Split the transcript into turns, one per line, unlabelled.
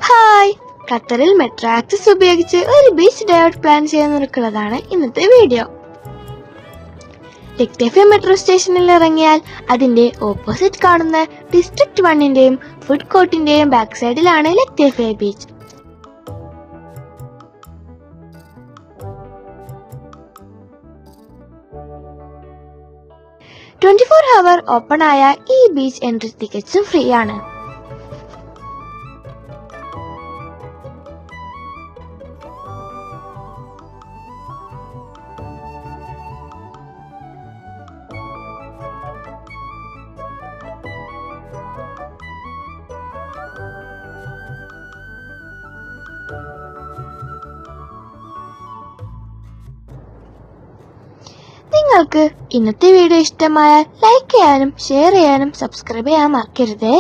Hi, ഖത്തറിൽ metro access ഉപയോഗിച്ച് ഒരു ബീച്ച് ഡേ ഔട്ട് പ്ലാൻ ചെയ്യുന്നവർക്കുള്ളതാണ് ഇന്നത്തെ വീഡിയോ. ലക്തേഫ മെട്രോ സ്റ്റേഷനിൽ ഇറങ്ങിയാൽ അതിന്റെ ഓപ്പോസിറ്റ് കാണുന്ന ഡിസ്ട്രിക്ട് 1ന്റെയും ഫുഡ് കോർട്ടിന്റെയും ബാക്ക് സൈഡിലാണ് ലക്തേഫ ബീച്ച്. അവർ ഓപ്പൺ ആയ ഈ ബീച്ച് എൻട്രി ടിക്കറ്റ്സും ഫ്രീ ആണ്. നിങ്ങൾക്ക് ഇന്നത്തെ വീഡിയോ ഇഷ്ടമായാൽ ലൈക്ക് ചെയ്യാനും ഷെയർ ചെയ്യാനും സബ്സ്ക്രൈബ് ചെയ്യാൻ മറക്കരുതേ.